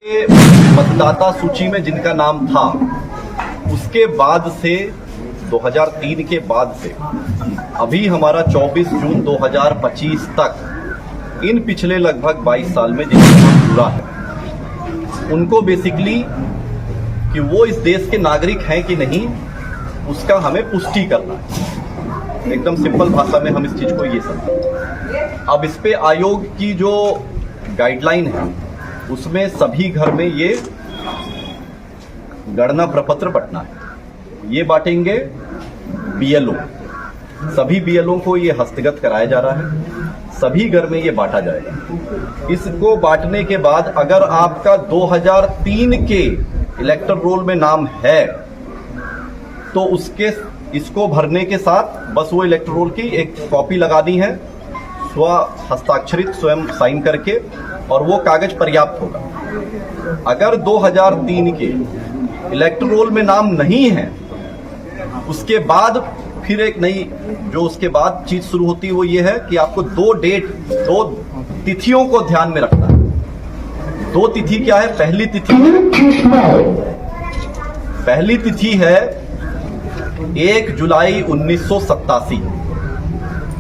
मतदाता सूची में जिनका नाम था उसके बाद से 2003 के बाद से अभी हमारा 24 जून 2025 तक इन पिछले लगभग 22 साल में जिनका नाम जुड़ा है उनको बेसिकली कि वो इस देश के नागरिक हैं कि नहीं उसका हमें पुष्टि करना है। एकदम सिंपल भाषा में हम इस चीज को ये समझें। अब इस पे आयोग की जो गाइडलाइन है उसमें सभी घर में ये गणना प्रपत्र बंटना है। ये बांटेंगे बीएलओ, सभी बीएलओ को ये हस्तगत कराया जा रहा है, सभी घर में ये बांटा जाएगा। इसको बांटने के बाद अगर आपका 2003 के इलेक्टर रोल में नाम है तो इसको भरने के साथ बस वो इलेक्टर रोल की एक कॉपी लगानी है, स्व हस्ताक्षरित स्वयं साइन करके, और वो कागज पर्याप्त होगा। अगर 2003 के इलेक्टर रोल में नाम नहीं है उसके बाद फिर एक नई जो उसके बाद चीज शुरू होती है वो ये है कि आपको दो तिथियों को ध्यान में रखना है। दो तिथि क्या है? पहली तिथि है 1 जुलाई 1987।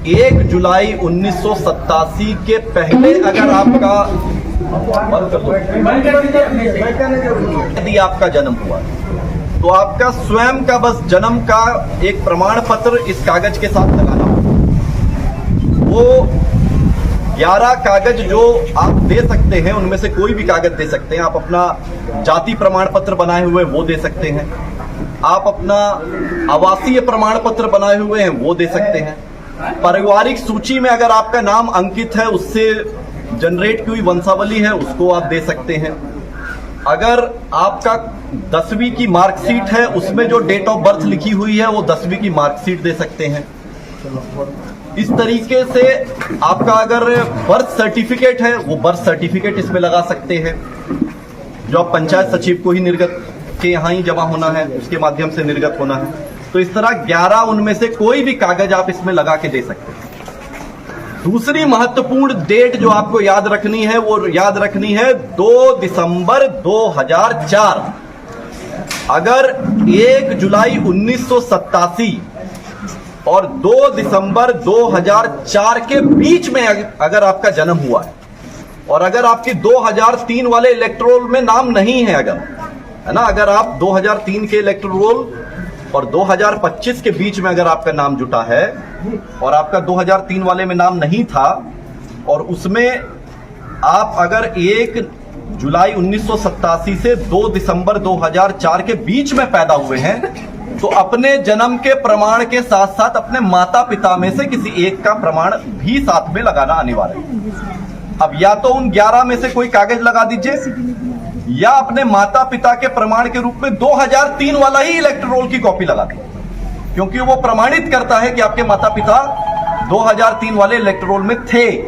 1 जुलाई 1987 के पहले अगर आपका यदि आपका जन्म हुआ तो आपका स्वयं का बस जन्म का एक प्रमाण पत्र इस कागज के साथ लगाना होगा। वो 11 कागज जो आप दे सकते हैं उनमें से कोई भी कागज दे सकते हैं। आप अपना जाति प्रमाण पत्र बनाए हुए वो दे सकते हैं, आप अपना आवासीय प्रमाण पत्र बनाए हुए हैं वो दे सकते हैं, पारिवारिक सूची में अगर आपका नाम अंकित है उससे जनरेट की हुई वंशावली है उसको आप दे सकते हैं। अगर आपका 10वीं की मार्कशीट है उसमें जो डेट ऑफ बर्थ लिखी हुई है वो 10वीं की मार्कशीट दे सकते हैं। इस तरीके से आपका अगर बर्थ सर्टिफिकेट है वो बर्थ सर्टिफिकेट इसमें लगा सकते हैं, जो आप पंचायत सचिव को ही निर्गत के यहाँ ही जमा होना है उसके माध्यम से निर्गत होना है। तो इस तरह 11 उनमें से कोई भी कागज आप इसमें लगा के दे सकते हैं। दूसरी महत्वपूर्ण डेट जो आपको याद रखनी है वो याद रखनी है 2 दिसंबर 2004। अगर 1 जुलाई 1987 और 2 दिसंबर 2004 के बीच में अगर आपका जन्म हुआ है और अगर आपके 2003 वाले इलेक्टोरल में नाम नहीं है, अगर है ना, अगर आप 2003 के इलेक्टोरल और 2025 के बीच में अगर आपका नाम जुटा है और आपका 2003 वाले में नाम नहीं था और उसमें आप अगर 1 जुलाई 1987 से 2 दिसंबर 2004 के बीच में पैदा हुए हैं तो अपने जन्म के प्रमाण के साथ साथ अपने माता पिता में से किसी एक का प्रमाण भी साथ में लगाना अनिवार्य है। अब या तो उन 11 में से कोई कागज लगा दीजिए या अपने माता पिता के प्रमाण के रूप में 2003 वाला ही इलेक्टर रोल की कॉपी लगा दें, क्योंकि वो प्रमाणित करता है कि आपके माता पिता 2003 वाले इलेक्टर रोल में थे।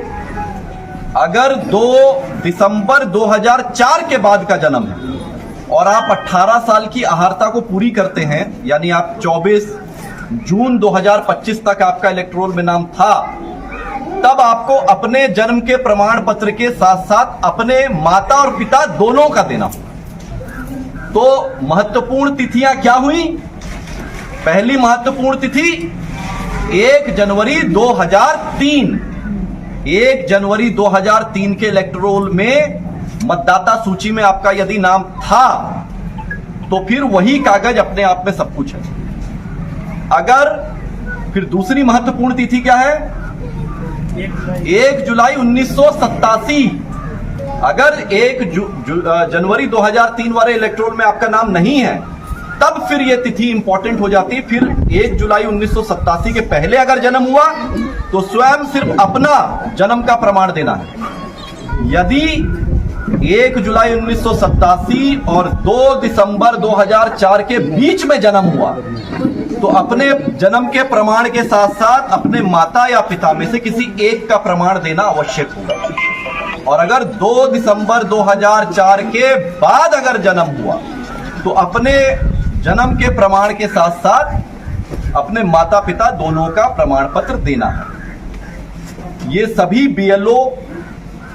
अगर 2 दिसंबर 2004 के बाद का जन्म है और आप 18 साल की अहार्ता को पूरी करते हैं, यानी आप 24 जून 2025 तक आपका इलेक्टर रोल में नाम था, तब आपको अपने जन्म के प्रमाण पत्र के साथ साथ अपने माता और पिता दोनों का देना होगा। तो महत्वपूर्ण तिथियां क्या हुई? पहली महत्वपूर्ण तिथि 1 जनवरी 2003। 1 जनवरी 2003 के इलेक्टर रोल में मतदाता सूची में आपका यदि नाम था तो फिर वही कागज अपने आप में सब कुछ है। अगर फिर दूसरी महत्वपूर्ण तिथि क्या है? 1 जुलाई 1987। अगर 1 जनवरी 2003 वाले इलेक्टोरल में आपका नाम नहीं है तब फिर यह तिथि इंपॉर्टेंट हो जाती है। फिर 1 जुलाई 1987 के पहले अगर जन्म हुआ तो स्वयं सिर्फ अपना जन्म का प्रमाण देना है। यदि 1 जुलाई 1987 और 2 दिसंबर 2004 के बीच में जन्म हुआ तो अपने जन्म के प्रमाण के साथ साथ अपने माता या पिता में से किसी एक का प्रमाण देना आवश्यक होगा। और अगर 2 दिसंबर 2004 के बाद अगर जन्म हुआ तो अपने जन्म के प्रमाण के साथ साथ अपने माता पिता दोनों का प्रमाण पत्र देना है। ये सभी बीएलओ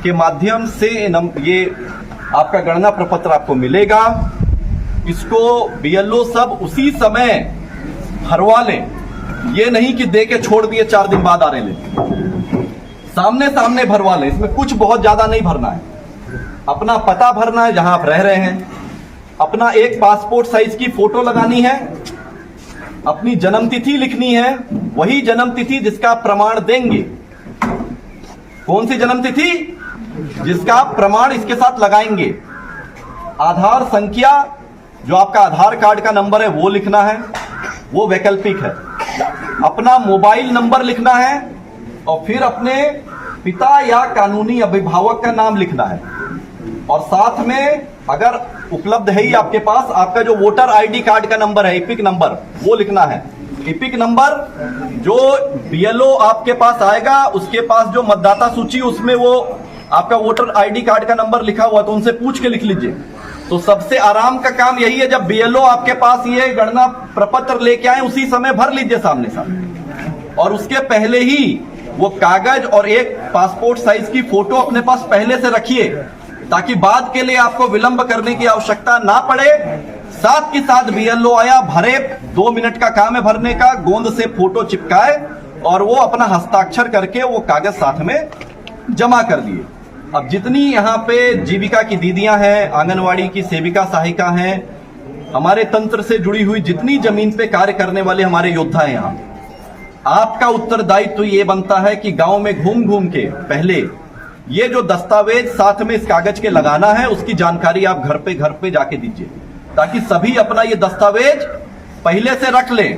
के माध्यम से ये आपका गणना प्रपत्र आपको मिलेगा। इसको बीएलओ सब उसी समय भरवा लें, ये नहीं कि दे के छोड़ दिए 4 दिन बाद आ रहे ले, सामने सामने भरवा लें। इसमें कुछ बहुत ज्यादा नहीं भरना है, अपना पता भरना है जहां आप रह रहे हैं, अपना एक पासपोर्ट साइज की फोटो लगानी है, अपनी जन्म तिथि लिखनी है, वही जन्म तिथि जिसका आप प्रमाण देंगे। कौन सी जन्म तिथि? जिसका आप प्रमाण इसके साथ लगाएंगे। आधार संख्या, जो आपका आधार कार्ड का नंबर है वो लिखना है, वो वैकल्पिक है। अपना मोबाइल नंबर लिखना है और फिर अपने पिता या कानूनी अभिभावक का नाम लिखना है। और साथ में अगर उपलब्ध है ही आपके पास, आपका जो वोटर आईडी कार्ड का नंबर है, इपिक नंबर, वो लिखना है। इपिक नंबर जो बीएलओ आपके पास आएगा, उसके पास जो मतदाता सूची उसमें वो आपका वोटर आईडी कार्ड का नंबर लिखा हुआ, तो उनसे पूछ के लिख लीजिए। तो सबसे आराम का काम यही है, जब बीएलओ आपके पास ये गणना प्रपत्र लेके आए उसी समय भर लीजिए सामने सामने। और उसके पहले ही वो कागज और एक पासपोर्ट साइज की फोटो अपने पास पहले से रखिए, ताकि बाद के लिए आपको विलंब करने की आवश्यकता ना पड़े। साथ के साथ बीएलओ आया, भरे, 2 मिनट का काम है भरने का, गोंद से फोटो चिपकाए और वो अपना हस्ताक्षर करके वो कागज साथ में जमा कर दिए। अब जितनी यहाँ पे जीविका की दीदियां हैं, आंगनवाड़ी की सेविका सहायिका हैं, हमारे तंत्र से जुड़ी हुई जितनी जमीन पे कार्य करने वाले हमारे योद्धा हैं, यहाँ आपका उत्तरदायित्व तो ये बनता है कि गांव में घूम घूम के पहले ये जो दस्तावेज साथ में इस कागज के लगाना है, उसकी जानकारी आप घर पे जाके दीजिए, ताकि सभी अपना ये दस्तावेज पहले से रख लें।